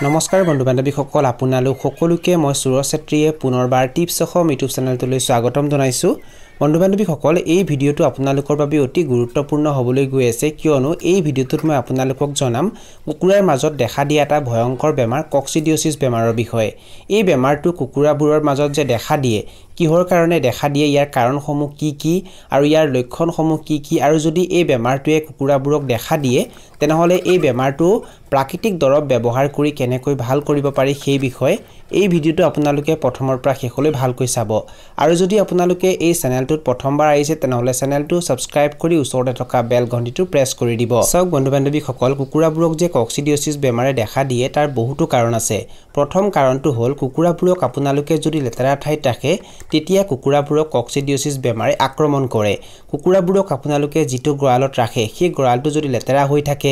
নমস্কাৰ বন্ধু বান্ধৱীসকল আপোনালোক সকলোকে মই সুৰজ ছেত্ৰীয়ে পুনৰবাৰ টিপছ অসম ইউটিউব চেনেলটোলৈ স্বাগতম জনাইছো বন্ধু বান্ধৱীসকল এই ভিডিঅটো আপোনালোকৰ বাবে অতি গুৰুত্বপূৰ্ণ হ'বলৈ গৈ আছে কিয়নো এই ভিডিঅটোত মই আপোনালোকক জনাম কুকুৰাৰ মাজত দেখা দিয়া এটা ভয়ংকৰ বেমাৰ কক্সিডিওসিছ বেমাৰৰ বিষয়ে এই বেমাৰটো কুকুৰাবোৰৰ মাজত যে দেখা দিয়ে কিহৰ কাৰণে দেখা দিয়ে ইয়াৰ কাৰণসমূহ কি আৰু ইয়াৰ লক্ষণসমূহ কি আৰু যদি এই বেমাৰটোৱে কুকুৰাবোৰক দেখা দিয়ে তেনেহলে এই বেমাৰটো প্ৰাকৃতিক দৰৱ ব্যৱহাৰ কৰি কেনেকৈ ভাল কৰিব পাৰি সেই বিষয়ে এই ভিডিঅটো আপোনালোকে প্ৰথমৰ পৰা শেষলৈ ভালকৈ চাব আৰু যদি আপোনালোকে এই চেনেলটোত প্ৰথমবাৰ আহিছে তেনেহলে চেনেলটো সাবস্ক্ৰাইব কৰি ওচৰতে থকা বেল ঘণ্টিটো প্ৰেছ কৰি দিব সব বন্ধু বান্ধৱীসকল কুকুৰাবোৰক যে কক্সিডিওসিছ বেমাৰে দেখা দিয়ে তাৰ বহুতো কাৰণ আছে প্ৰথম কাৰণটো হ'ল কুকুৰাবোৰক আপোনালোকে যদি লেতেৰা ঠাইত ৰাখে তেতিয়া কুকুৰাবোৰক কক্সিডিওসিছ বেমাৰে আক্ৰমণ কৰে কুকুৰাবোৰক আপোনালোকে যিটো গৰালত ৰাখে সেই গৰালটো যদি লেতেৰা হৈ থাকে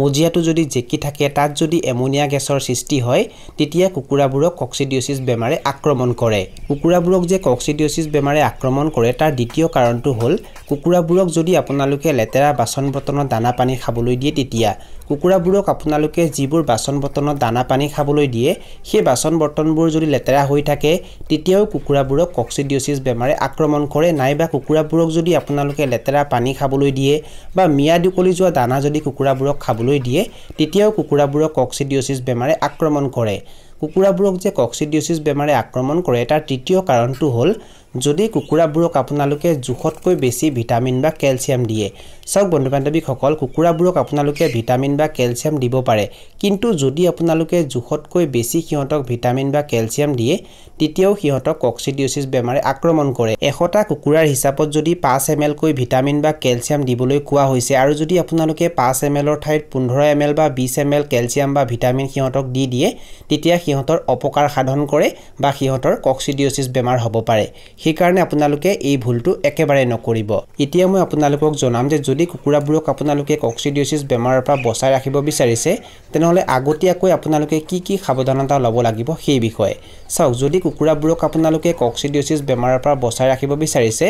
মজিয়াটো যদি জেকি থাকে তাত যদি এমোনিয়া গেছৰ সৃষ্টি হয় তেতিয়া কুকুৰাবোৰক কক্সিডিওসিছ বেমাৰে আক্ৰমণ কৰে কুকুৰাবোৰক যে কক্সিডিওসিছ বেমাৰে আক্ৰমণ কৰে তাৰ দ্বিতীয় কাৰণটো হ'ল কুকুৰাবোৰক যদি আপোনালোকে লেতেৰা বাচন বৰ্তনত দানা পানী খাবলৈ দিয়ে তেতিয়া কুকুৰাবোৰক আপোনালোকে যিবোৰ বাচন বৰ্তনত দানা পানী খাবলৈ দিয়ে সেই বাচন বৰ্তনবোৰ যদি লেতেৰা হৈ থাকে তেতিয়াও কুকুৰাবোৰক কক্সিডিওসিছ বেমাৰে আক্ৰমণ কৰে নাইবা কুকুৰাবোৰক যদি আপোনালোকে লেতেৰা পানী খাবলৈ দিয়ে বা মিয়াদ উকলি যোৱা দানা যদি কুকুৰাবোৰক খাবলৈ দিয়ে তেতিয়াও কুকুৰাবোৰক কক্সিডিওসিছ বেমাৰে আক্ৰমণ কৰে কুকুৰাবোৰক যে কক্সিডিওসিছ বেমাৰে আক্ৰমণ কৰে তাৰ তৃতীয় কাৰণটো হ'ল যদি কুকুৰাবোৰক আপোনালোকে জুখতকৈ বেছি ভিটামিন বা ক্যালসিয়াম দিয়ে সব বন্ধু বান্ধৱীসকল কুকুৰাবোৰক আপোনালোকে ভিটামিন বা ক্যালসিয়াম দিব পাৰে কিন্তু যদি আপোনালোকে জুখতকৈ বেছি সিহঁতক ভিটামিন বা ক্যালসিয়াম দিয়ে তেতিয়াও সিহঁতক কক্সিডিওসিছ বেমাৰে আক্ৰমণ কৰে এশটা কুকুৰাৰ হিচাপত যদি 5 ml কৈ ভিটামিন বা ক্যালসিয়াম দিবলৈ কোৱা হৈছে আৰু যদি আপোনালোকে 5 ml ৰ ঠাইত 15 ml বা 20 ml ক্যালসিয়াম বা ভিটামিন সিহঁতক দি দিয়ে তেতিয়া সিহঁতৰ অপকাৰ সাধন কৰে বা সিহঁতৰ কক্সিডিওসিছ বেমাৰ হ'ব পাৰে সেই কাৰণে আপোনালোকে এই ভুলটো একেবাৰে নকৰিব এতিয়া মই আপোনালোকক জনাম যে যদি কুকুৰাবোৰক আপোনালোকে কক্সিডিওসিছ বেমাৰৰ পৰা বচাই ৰাখিব বিচাৰিছে তেনেহলে আগতীয়াকৈ আপোনালোকে কি সাৱধানতা ল'ব লাগিব সেই বিষয়ে চাওক যদি কুকুৰাবোৰক আপোনালোকে কক্সিডিওসিছ বেমাৰৰ পৰা বচাই ৰাখিব বিচাৰিছে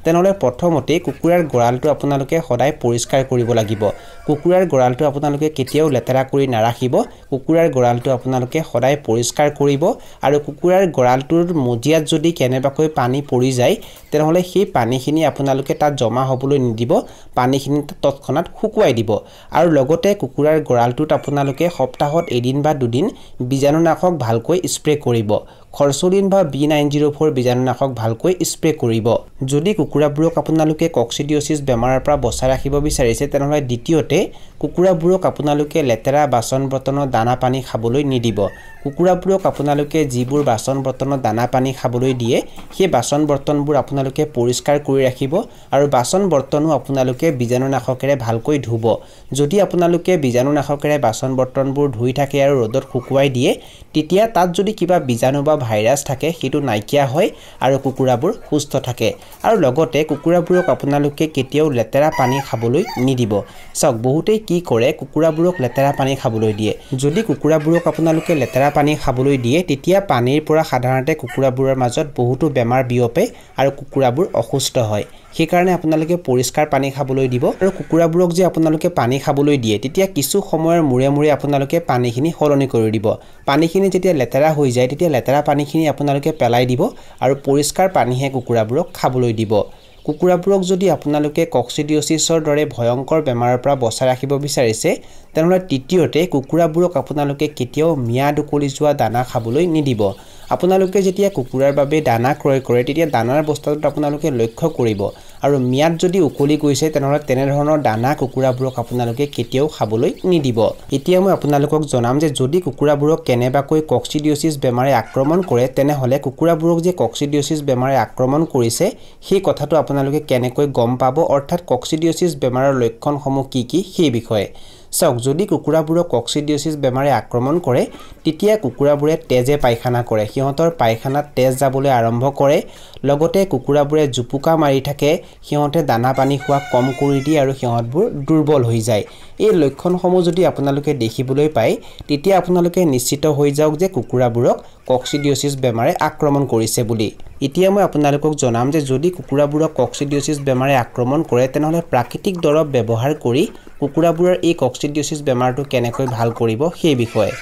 তেনেহলে প্ৰথমতে কুকুৰাৰ গৰালটো আপোনালোকে সদায় পৰিষ্কাৰ কৰিব লাগিব কুকুৰাৰ গৰালটো আপোনালোকে কেতিয়াও লেতেৰা কৰি নাৰাখিব কুকুৰাৰ গৰালটো আপোনালোকে সদায় পৰিষ্কাৰ কৰিব আৰু কুকুৰাৰ গৰালটোৰ মজিয়াত যদি কেনেবাকৈ পানী পৰি যায় তেনেহলে সেই পানীখিনি আপোনালোকে তাত জমা হ'বলৈ নিদিব পানীখিনি তৎক্ষণাত শুকুৱাই দিব আৰু লগতে কুকুৰাৰ গৰালটোত আপোনালোকে সপ্তাহত এদিন বা দুদিন বীজাণুনাশক ভালকৈ স্প্ৰে কৰিব খৰচলিন বা B904 বীজাণুনাশক ভালকৈ স্প্ৰে কৰিব যদি কুকুৰাবোৰক আপোনালোকে কক্সিডিওসিছ বেমাৰৰ পৰা বচাই ৰাখিব বিচাৰিছে তেনেহলে দ্বিতীয়তে কুকুৰাবোৰক আপোনালোকে লেতেৰা বাচন বৰ্তনত দানা পানী খাবলৈ নিদিব কুকুৰাবোৰক আপোনালোকে যিবোৰ বাচন বৰ্তনত দানা পানী খাবলৈ দিয়ে সেই বাচন বৰ্তনবোৰ আপোনালোকে পৰিষ্কাৰ কৰি ৰাখিব আৰু বাচন বৰ্তনো আপোনালোকে বীজাণুনাশকেৰে ভালকৈ ধুব যদি আপোনালোকে বীজাণুনাশকেৰে বাচন বৰ্তনবোৰ ধুই থাকে আৰু ৰ'দত শুকুৱাই দিয়ে তেতিয়া তাত যদি কিবা বীজাণু বা ভাইৰাছ থাকে হেতু নাইকিয়া হয় আৰু কুকুৰাবোৰ সুস্থ থাকে আৰু লগতে কুকুৰাবোৰক আপোনালোকে কেতিয়াও লেতেৰা পানী খাবলৈ নিদিব সক বহুতেই কি কৰে কুকুৰাবোৰক লেতেৰা পানী খাবলৈ দিয়ে যদি কুকুৰাবোৰক আপোনালোকে লেতেৰা পানী খাবলৈ দিয়ে তেতিয়া পানীৰ পৰা সাধাৰণতে কুকুৰাবোৰৰ মাজত বহুতো বেমাৰ বিয়পে আৰু কুকুৰাবোৰ অসুস্থ হয় সেই কাৰণে আপোনালোকে পৰিষ্কাৰ পানী খাবলৈ দিব আৰু কুকুৰাবোৰক যে আপোনালোকে পানী খাবলৈ দিয়ে তেতিয়া কিছু সময়ৰ মূৰে আপোনালোকে পানীখিনি হলনি কৰি দিব পানীখিনি যেতিয়া লেতেৰা হৈ যায় তেতিয়া লেতেৰা পানীখিনি আপোনালোকে পেলাই দিব আৰু পৰিষ্কাৰ পানীহে কুকুৰাবোৰক খাবলৈ দিব কুকুৰাবোৰক যদি আপোনালোকে কক্সিডিওসিছৰ দৰে ভয়ংকৰ বেমাৰৰ পৰা বচাই ৰাখিব বিচাৰিছে তেনেহলে তৃতীয়তে কুকুৰাবোৰক আপোনালোকে কেতিয়াও মিয়াদ উকলি যোৱা দানা খাবলৈ নিদিব আপোনালোকে যেতিয়া কুকুৰাৰ বাবে দানা ক্ৰয় কৰে তেতিয়া দানাৰ বস্তাটোত আপোনালোকে লক্ষ্য কৰিব আৰু মিয়াদ যদি উকলি গৈছে তেনেহলে তেনে ধৰণৰ দানা কুকুৰাবোৰক আপোনালোকে কেতিয়াও খাবলৈ নিদিব এতিয়া মই আপোনালোকক জনাম যে যদি কুকুৰাবোৰক কেনেবাকৈ কক্সিডিওসিছ বেমাৰে আক্ৰমণ কৰে তেনেহলে কুকুৰাবোৰক যে কক্সিডিওসিছ বেমাৰে আক্ৰমণ কৰিছে সেই কথাটো আপোনালোকে কেনেকৈ গম পাব অৰ্থাৎ কক্সিডিওসিছ বেমাৰৰ লক্ষণসমূহ কি সেই বিষয়ে সক যদি কুকুৰাবোৰক কক্সিডিওসিছ বেমাৰে আক্ৰমণ কৰে তেতিয়া কুকুৰাবোৰে তেজে পায়খানা কৰে সিহঁতৰ পায়খানাত তেজ যাবলৈ আৰম্ভ কৰে লগতে কুকুৰাবোৰে জুপুকা মাৰি থাকে সিহঁতে দানা পানী খোৱা কম কৰি দিয়ে আৰু সিহঁতবোৰ দুৰ্বল হৈ যায় এই লক্ষণসমূহ যদি আপোনালোকে দেখিবলৈ পায় তেতিয়া আপোনালোকে নিশ্চিত হৈ যাওক যে কুকুৰাবোৰক কক্সিডিওসিছ বেমাৰে আক্ৰমণ কৰিছে বুলি এতিয়া মই আপোনালোকক জনাম যে যদি কুকুৰাবোৰক কক্সিডিওসিছ বেমাৰে আক্ৰমণ কৰে তেনেহলে প্ৰাকৃতিক দৰৱ ব্যৱহাৰ কৰি কুকুৰাবোৰৰ এই কক্সিডিওসিছ বেমাৰটো কেনেকৈ ভাল কৰিব সেই বিষয়ে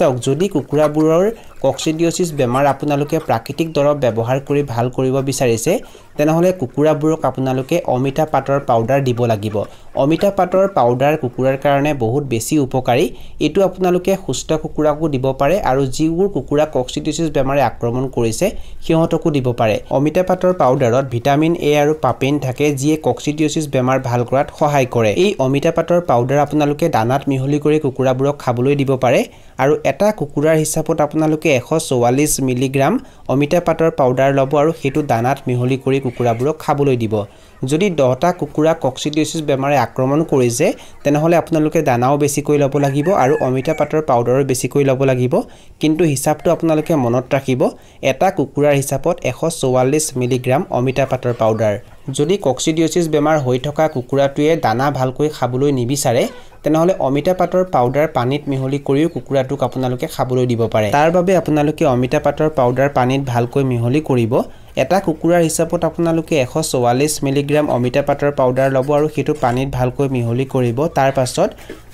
চাওক যদি কুকুৰাবোৰৰ ককচিডিঅছিছ বেমাৰ আপোনালোকে প্ৰাকৃতিক দৰৱ ব্যৱহাৰ কৰি ভাল কৰিব বিচাৰিছে তেনেহলে কুকুৰাবোৰক আপোনালোকে অমিতা পাতৰ পাউডাৰ দিব লাগিব অমিতা পাতৰ পাউডাৰ কুকুৰাৰ কাৰণে বহুত বেছি উপকাৰী এটো আপোনালোকে সুস্থ কুকুৰাকো দিব পাৰে আৰু যিবোৰ কুকুৰা ককচিডিঅছিছ বেমাৰে আক্ৰমণ কৰিছে সিহঁতকো দিব পাৰে অমিতা পাতৰ পাউডাৰত ভিটামিন এ আৰু পাপেইন থাকে যিয়ে ককচিডিঅছিছ বেমাৰ ভাল কৰাত সহায় কৰে এই অমিতা পাতৰ পাউডাৰ আপোনালোকে দানাত মিহলি কৰি কুকুৰাবোৰক খাবলৈ দিব পাৰে আৰু এটা কুকুৰাৰ হিচাপত আপোনালোকে 144 মিলিগ্ৰাম অমিতা পাতৰ পাউডাৰ লব আৰু হেতু দানাত মিহলি কৰি কুকুৰাবোৰক খাবলৈ দিব যদি 10টা কুকুৰা ককচিডিঅছিছ বেমাৰে আক্ৰমণ কৰিছে তেনেহলে আপোনালোকে দানাও বেছিকৈ লব লাগিব আৰু অমিতা পাতৰ পাউডাৰো বেছিকৈ লব লাগিব কিন্তু হিচাপটো আপোনালোকে মনত ৰাখিব এটা কুকুৰাৰ হিচাপত 144 মিলিগ্ৰাম অমিতা পাতৰ পাউডাৰ যদি ককচিডিঅছিছ বেমাৰ হৈ থকা কুকুৰাটোৱে দানা ভালকৈ খাবলৈ নিবিচাৰে তেনেহলে অমিতা পাতৰ পাউডাৰ পানীত মিহলি কৰিও কুকুৰাটোক আপোনালোকে খাবলৈ দিব পাৰে তাৰ বাবে আপোনালোকে অমিতা পাতৰ পাউডাৰ পানীত ভালকৈ মিহলি কৰিব এটা কুকুৰাৰ হিচাপত আপোনালোকে 144 মিলিগ্ৰাম অমিতা পাতৰ পাউডাৰ লব আৰু হেতু পানীত ভালকৈ মিহলি কৰিব তাৰ পাছত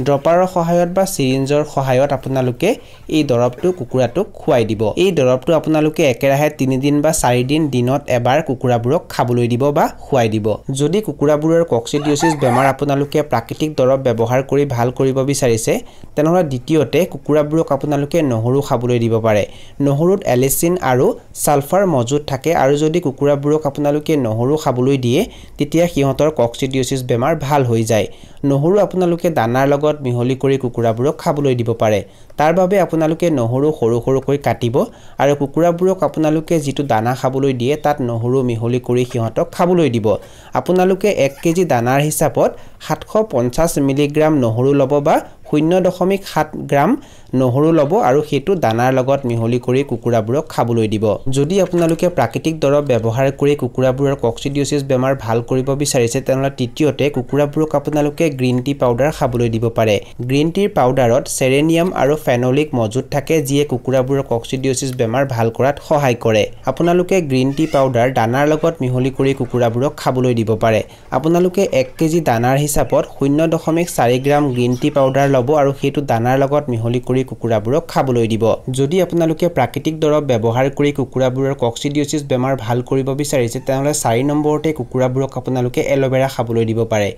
ড্ৰপাৰৰ সহায়ত বা সিৰিঞ্জৰ সহায়ত আপোনালোকে এই দৰৱটো কুকুৰাটোক খুৱাই দিব এই দৰৱটো আপোনালোকে একেৰাহে 3 দিন বা 4 দিন দিনত এবাৰ কুকুৰাবোৰক খাবলৈ দিব বা খুৱাই দিব যদি কুকুৰাবোৰৰ ককচিডিঅছিছ বেমাৰ আপোনালোকে প্ৰাকৃতিক দৰৱ ব্যৱহাৰ কৰি ভাল কৰিব বিচাৰিছে তেনেহলে দ্বিতীয়তে কুকুৰাবোৰক আপোনালোকে নহৰু খাবলৈ দিব পাৰে নহৰুত এলিচিন আৰু সালফাৰ মজুত থাকে আৰু যদি কুকুৰাবোৰক আপোনালোকে নহৰু খাবলৈ দিয়ে তেতিয়া সিহঁতৰ ককচিডিঅছিছ বেমাৰ ভাল হৈ যায় নহৰু আপোনালোকে দানাৰ লগত মিহলি কৰি কুকুৰাবোৰক খাবলৈ দিব পাৰে তাৰ বাবে আপোনালোকে নহৰু সৰু সৰুকৈ কাটিব আৰু কুকুৰাবোৰক আপোনালোকে যিটো দানা খাবলৈ দিয়ে তাত নহৰু মিহলি কৰি সিহঁতক খাবলৈ দিব আপোনালোকে 1 কেজি দানাৰ হিচাপত 750 মিলিগ্ৰাম নহৰু লব বা 0.7 গ্ৰাম নহৰু লব আৰু হেতু দানাৰ লগত মিহলি কৰি কুকুৰাবোৰক খাবলৈ দিব যদি আপোনালোকে প্ৰাকৃতিক দৰৱ ব্যৱহাৰ কৰি কুকুৰাবোৰৰ ককচিডিঅছিছ বেমাৰ ভাল কৰিব বিচাৰিছে তেনেহলে তৃতীয়তে কুকুৰাবোৰক আপোনালোকে গ্ৰীণ টি পাউডাৰ খাবলৈ দিব পাৰে গ্ৰীণ টিৰ পাউডাৰত সেৰেনিয়াম আৰু ফেনলিক মজুত থাকে যিয়ে কুকুৰাবোৰৰ ককচিডিঅছিছ বেমাৰ ভাল কৰাত সহায় কৰে আপোনালোকে গ্ৰীণ টি পাউডাৰ দানাৰ লগত মিহলি কৰি কুকুৰাবোৰক খাবলৈ দিব পাৰে আপোনালোকে 1 কেজি দানাৰ হিচাপত 0.4 গ্ৰাম গ্ৰীণ টি পাউডাৰ লব আৰু হেতু দানাৰ লগত মিহলি কৰি কুকুৰাবোৰক খাবলৈ দিব যদি আপোনালোকে প্ৰাকৃতিক দৰৱ ব্যৱহাৰ কৰি কুকুৰাবোৰৰ ককচিডিঅছিছ বেমাৰ ভাল কৰিব বিচাৰিছে তেনেহলে 4 নম্বৰতে কুকুৰাবোৰক আপোনালোকে এল'ভেৰা খাবলৈ দিব পাৰে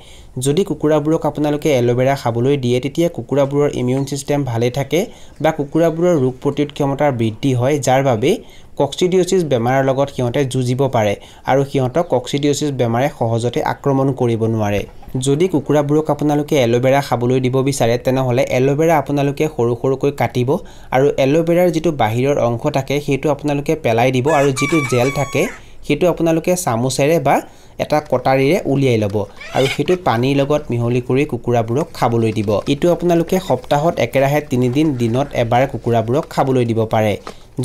যদি কুকুৰাবোৰক আপোনালোকে এল'ভেৰা খাবলৈ দিয়ে তেতিয়া কুকুৰাবোৰৰ ইমিউন সিস্টেম ভালে থাকে বা কুকুৰাবোৰৰ ৰোগ প্ৰতিৰোধ ক্ষমতা বৃদ্ধি হয় যাৰ বাবে ককচিডিঅছিছ বেমাৰৰ লগত সিহঁতে যুঁজিব পাৰে আৰু সিহঁতক ককচিডিঅছিছ বেমাৰে সহজতে আক্ৰমণ কৰিব নোৱাৰে যদি কুকুৰাবোৰক আপোনালোকে এল'ভেৰা খাবলৈ দিব বিচাৰে তেনেহলে এল'ভেৰা আপোনালোকে সৰু সৰুকৈ কাটিব আৰু এল'ভেৰাৰ যিটো বাহিৰৰ অংশ থাকে হেতু আপোনালোকে পেলাই দিব আৰু যিটো জেল থাকে হেতু আপোনালোকে চামুচেৰে বা এটা কটাৰীৰে উলিয়াই লব আৰু হেতু পানীৰ লগত মিহলি কৰি কুকুৰাবোৰক খাবলৈ দিব এটো আপোনালোকে সপ্তাহত একেৰাহে 3 দিন দিনত এবাৰ কুকুৰাবোৰক খাবলৈ দিব পাৰে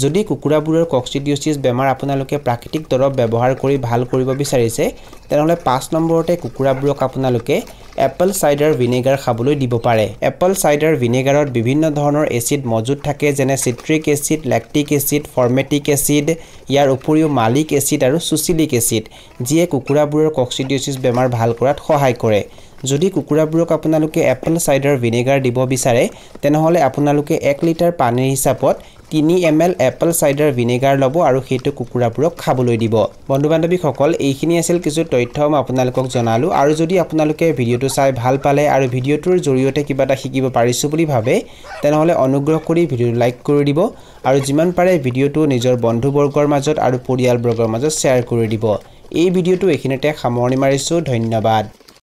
যদি কুকুৰাবোৰৰ ককচিডিঅছিছ বেমাৰ আপোনালোকে প্ৰাকৃতিক দৰৱ ব্যৱহাৰ কৰি ভাল কৰিব বিচাৰিছে তেনেহলে 5 নম্বৰতে কুকুৰাবোৰক আপোনালোকে এপল সাইডাৰ ভিনেগাৰ খাবলৈ দিব পাৰে এপল সাইডাৰ ভিনেগাৰত বিভিন্ন ধৰণৰ এচিড মজুত থাকে যেনে সিট্ৰিক এচিড ল্যাকটিক এচিড ফৰ্মেটিক এচিড ইয়াৰ উপৰিও মালিক এচিড আৰু সুচিলিক এচিড যিয়ে কুকুৰাবোৰৰ ককচিডিঅছিছ বেমাৰ ভাল কৰাত সহায় কৰে যদি কুকুৰাবোৰক আপোনালোকে এপল সাইডাৰ ভিনেগাৰ দিব বিচাৰে তেনেহলে আপোনালোকে 1 লিটাৰ পানীৰ হিচাপত 3 ml এপল সাইডাৰ ভিনেগাৰ লব আৰু হেতু কুকুৰাবোৰক খাবলৈ দিব বন্ধু বান্ধৱীসকল এইখিনি আছিল কিছু তথ্য মই আপোনালোকক জনালো আৰু যদি আপোনালোকে ভিডিওটো চাই ভাল পালে আৰু ভিডিওটোৰ জৰিয়তে কিবা এটা শিকিব পাৰিছো বুলি ভাবে তেনেহলে অনুগ্ৰহ কৰি ভিডিওটো লাইক কৰি দিব আৰু যিমান পাৰে ভিডিওটো নিজৰ বন্ধুবৰ্গৰ মাজত আৰু পৰিয়ালবৰ্গৰ মাজত শ্বেয়াৰ কৰি দিব এই ভিডিওটো এখিনিতে সামৰণি মাৰিছো ধন্যবাদ